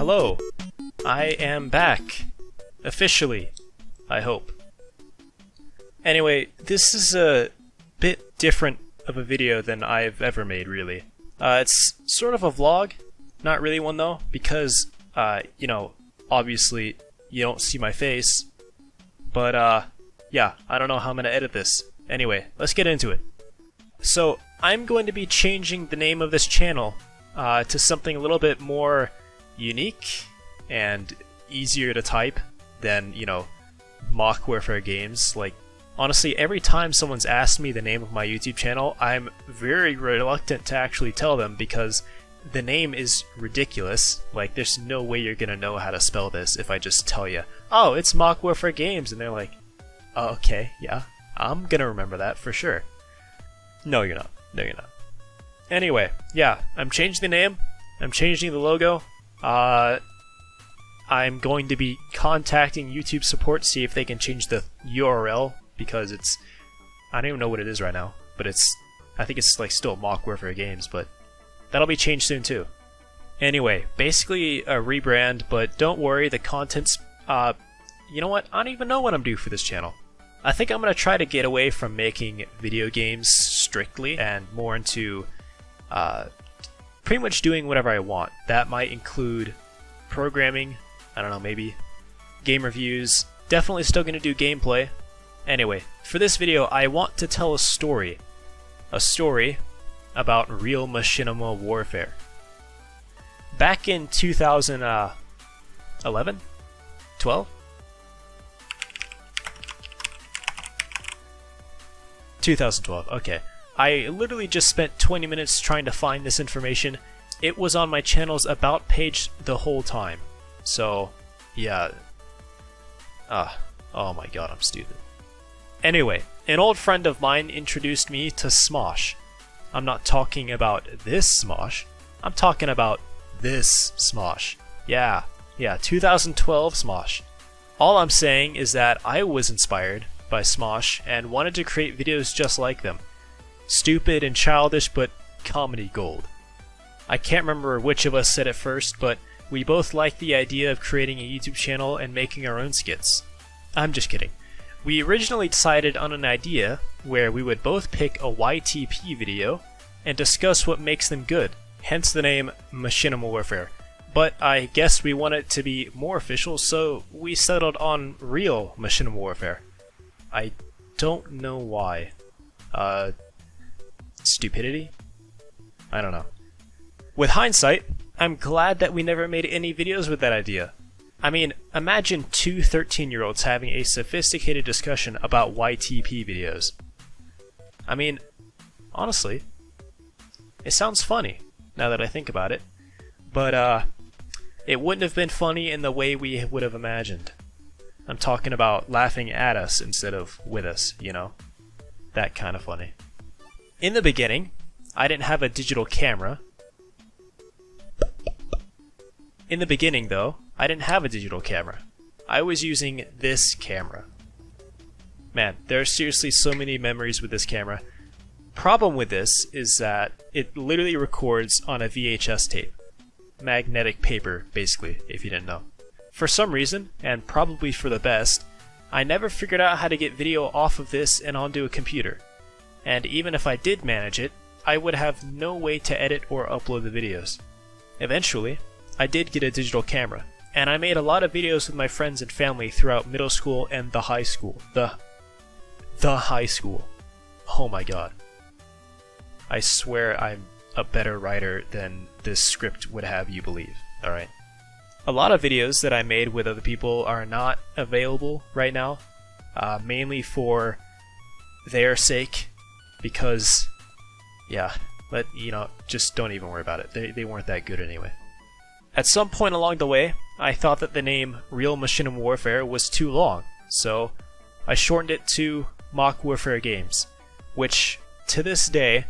Hello, I am back. Officially, I hope. Anyway, this is a bit different of a video than I've ever made, really. It's sort of a vlog, not really one though, because, obviously you don't see my face. But, yeah, I don't know how I'm gonna edit this. Anyway, let's get into it. So, I'm going to be changing the name of this channel to something a little bit more unique and easier to type than, mock warfare games. Like, honestly, every time someone's asked me the name of my YouTube channel, I'm very reluctant to actually tell them because the name is ridiculous. Like, there's no way you're gonna know how to spell this if I just tell you, oh, it's mock warfare games, and they're like, oh, okay, yeah, I'm gonna remember that for sure. No, you're not. No, you're not. Anyway, yeah, I'm changing the name. I'm changing the logo. I'm going to be contacting YouTube support to see if they can change the URL because it's, I don't even know what it is right now, but I think it's like still mock warfare games, but that'll be changed soon too. Anyway, basically a rebrand, but don't worry, the content's, you know what? I don't even know what I'm due for this channel. I think I'm going to try to get away from making video games strictly and more into pretty much doing whatever I want. That might include programming, I don't know, maybe game reviews, definitely still going to do gameplay. Anyway, for this video I want to tell a story about real machinima warfare. Back in 2011? 12? 2012, okay. I literally just spent 20 minutes trying to find this information. It was on my channel's About page the whole time. So, yeah. Oh my god, I'm stupid. Anyway, an old friend of mine introduced me to Smosh. I'm not talking about this Smosh. I'm talking about this Smosh. Yeah, 2012 Smosh. All I'm saying is that I was inspired by Smosh and wanted to create videos just like them. Stupid and childish, but comedy gold. I can't remember which of us said it first, but we both liked the idea of creating a YouTube channel and making our own skits. I'm just kidding. We originally decided on an idea where we would both pick a YTP video and discuss what makes them good, hence the name Machinima Warfare. But I guess we want it to be more official, so we settled on Real Machinima Warfare. I don't know why. Stupidity? I don't know. With hindsight, I'm glad that we never made any videos with that idea. I mean, imagine two 13-year-olds having a sophisticated discussion about YTP videos. I mean, honestly, it sounds funny, now that I think about it. But, it wouldn't have been funny in the way we would have imagined. I'm talking about laughing at us instead of with us, That kind of funny. In the beginning, I didn't have a digital camera. In the beginning, though, I didn't have a digital camera. I was using this camera. Man, there are seriously so many memories with this camera. Problem with this is that it literally records on a VHS tape. Magnetic paper, basically, if you didn't know. For some reason, and probably for the best, I never figured out how to get video off of this and onto a computer. And even if I did manage it, I would have no way to edit or upload the videos. Eventually, I did get a digital camera, and I made a lot of videos with my friends and family throughout middle school and the high school. The high school. Oh my god. I swear I'm a better writer than this script would have you believe, alright? A lot of videos that I made with other people are not available right now, mainly for their sake, because, yeah, just don't even worry about it. They weren't that good anyway. At some point along the way, I thought that the name Real Machinima Warfare was too long, so I shortened it to Mock Warfare Games, which, to this day,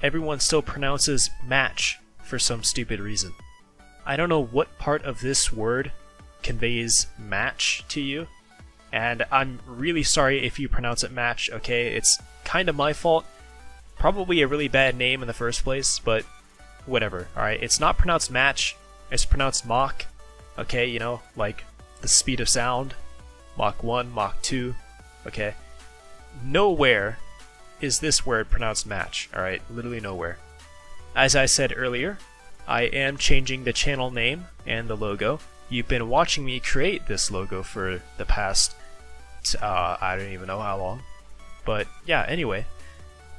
everyone still pronounces match for some stupid reason. I don't know what part of this word conveys match to you, and I'm really sorry if you pronounce it match, okay? It's kind of my fault. Probably a really bad name in the first place, but whatever, alright? It's not pronounced match, it's pronounced mock, Okay, you know, like the speed of sound, Mach 1, Mach 2, okay? Nowhere is this word pronounced match, alright? Literally nowhere. As I said earlier, I am changing the channel name and the logo. You've been watching me create this logo for the past, I don't even know how long. But yeah, anyway.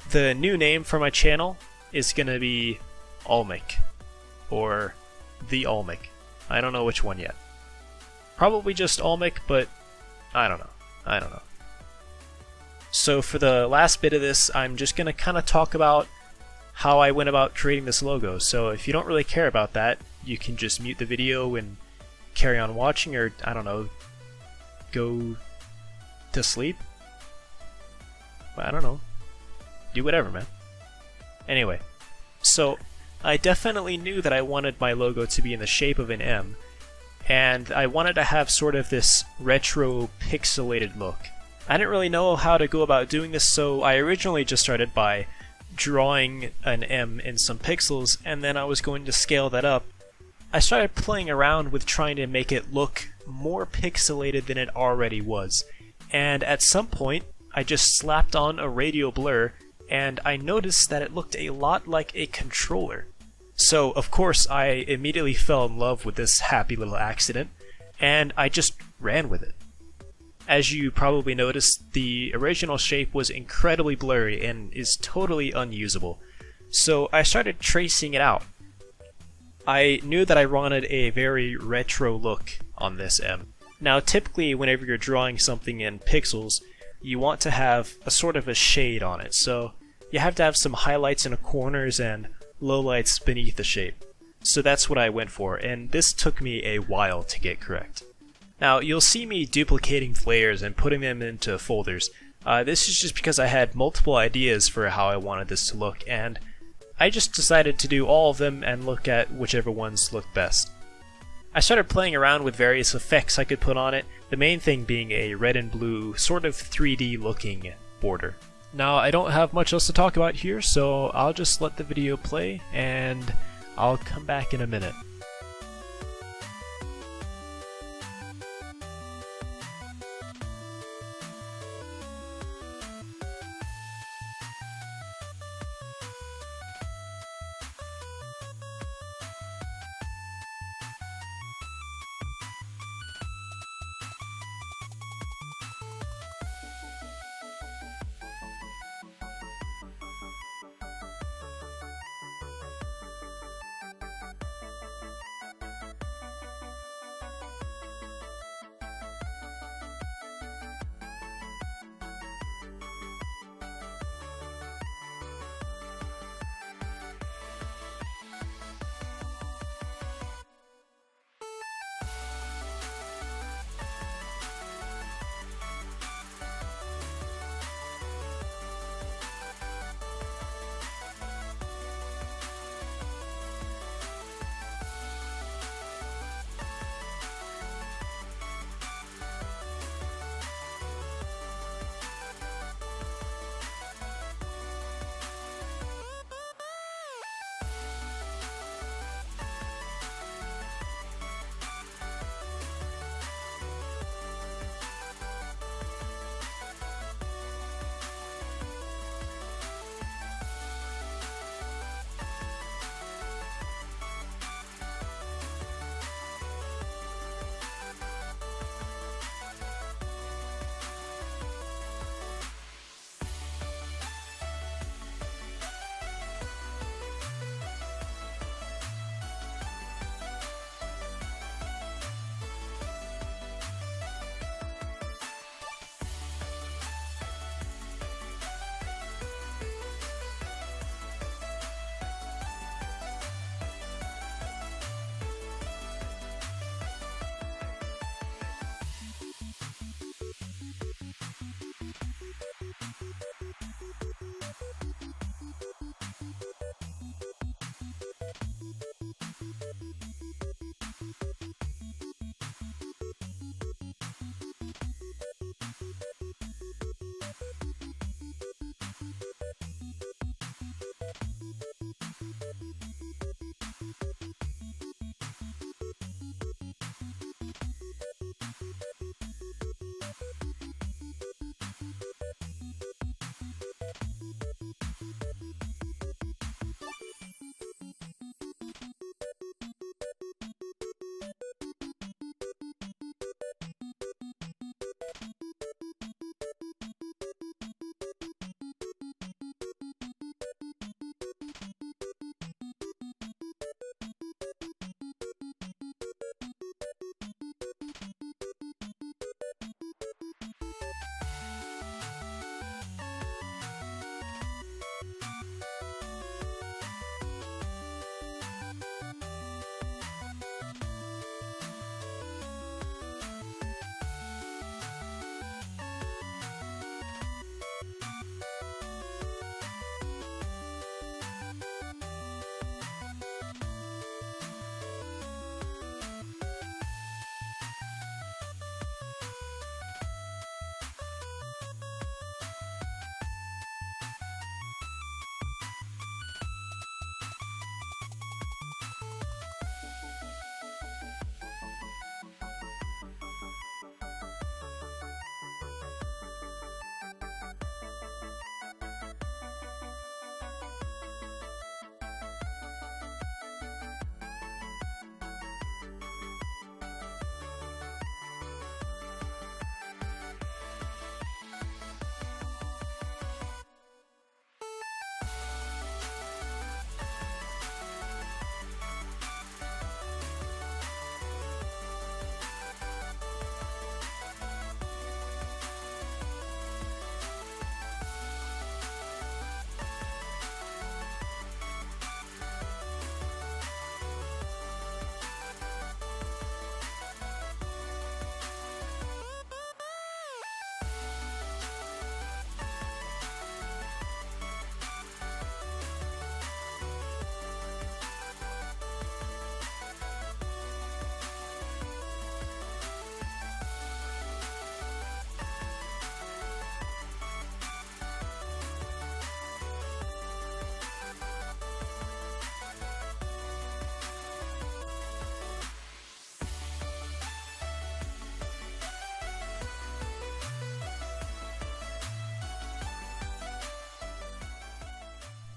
The new name for my channel is gonna be Almic, or The Almic. I don't know which one yet. Probably just Almic, but I don't know. So for the last bit of this, I'm just gonna kind of talk about how I went about creating this logo. So if you don't really care about that, you can just mute the video and carry on watching, or I don't know, go to sleep. I don't know. Do whatever, man. Anyway, so I definitely knew that I wanted my logo to be in the shape of an M, and I wanted to have sort of this retro pixelated look. I didn't really know how to go about doing this, so I originally just started by drawing an M in some pixels, and then I was going to scale that up. I started playing around with trying to make it look more pixelated than it already was, and at some point I just slapped on a radial blur, and I noticed that it looked a lot like a controller. So of course I immediately fell in love with this happy little accident, and I just ran with it. As you probably noticed, the original shape was incredibly blurry and is totally unusable. So I started tracing it out. I knew that I wanted a very retro look on this M. Now typically whenever you're drawing something in pixels, you want to have a sort of a shade on it, so you have to have some highlights in the corners and lowlights beneath the shape. So that's what I went for, and this took me a while to get correct. Now you'll see me duplicating layers and putting them into folders. This is just because I had multiple ideas for how I wanted this to look, and I just decided to do all of them and look at whichever ones looked best. I started playing around with various effects I could put on it, the main thing being a red and blue sort of 3D looking border. Now I don't have much else to talk about here, so I'll just let the video play and I'll come back in a minute.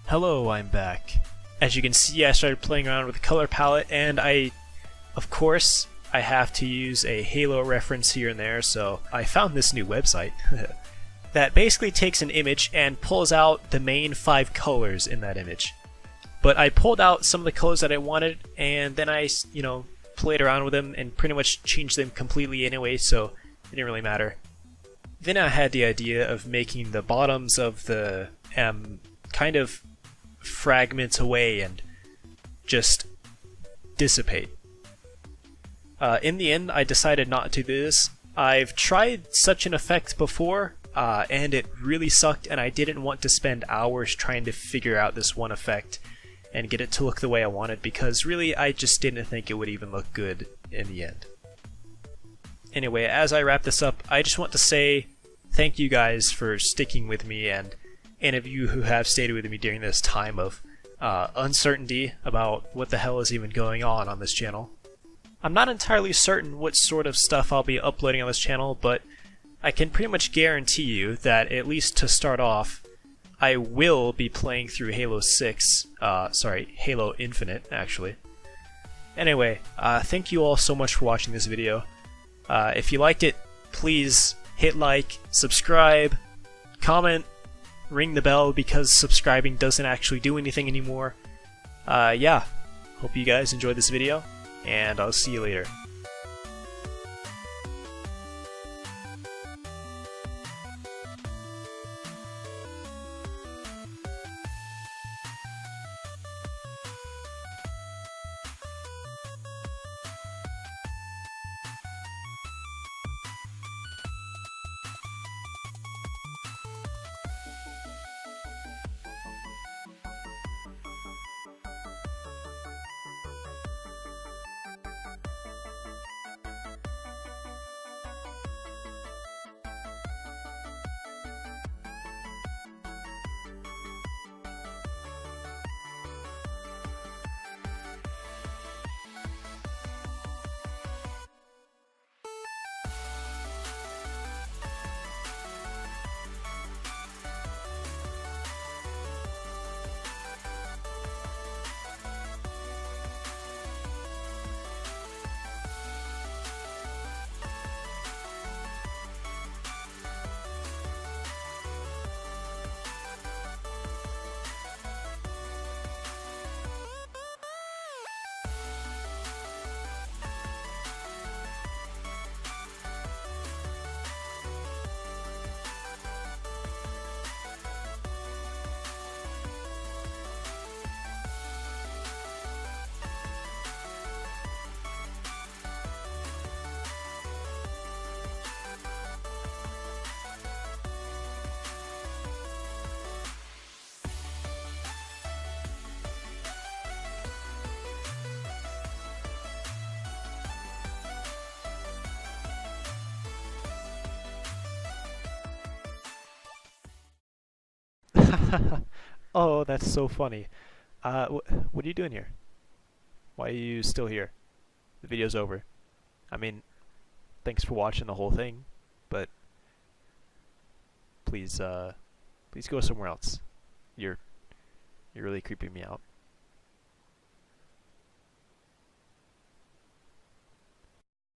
Hello, I'm back. As you can see, I started playing around with the color palette, and of course, I have to use a Halo reference here and there, so I found this new website that basically takes an image and pulls out the main 5 colors in that image. But I pulled out some of the colors that I wanted, and then I, played around with them and pretty much changed them completely anyway, so it didn't really matter. Then I had the idea of making the bottoms of the kind of fragment away and just dissipate. In the end, I decided not to do this. I've tried such an effect before, and it really sucked, and I didn't want to spend hours trying to figure out this one effect and get it to look the way I wanted, because really I just didn't think it would even look good in the end. Anyway, as I wrap this up, I just want to say thank you guys for sticking with me, and any of you who have stayed with me during this time of uncertainty about what the hell is even going on this channel. I'm not entirely certain what sort of stuff I'll be uploading on this channel, but I can pretty much guarantee you that, at least to start off, I will be playing through Halo Infinite, actually. Anyway, thank you all so much for watching this video. If you liked it, please hit like, subscribe, comment, ring the bell, because subscribing doesn't actually do anything anymore. Yeah, hope you guys enjoyed this video, and I'll see you later. Oh, that's so funny. What are you doing here? Why are you still here? The video's over. I mean, thanks for watching the whole thing, but please go somewhere else. You're really creeping me out.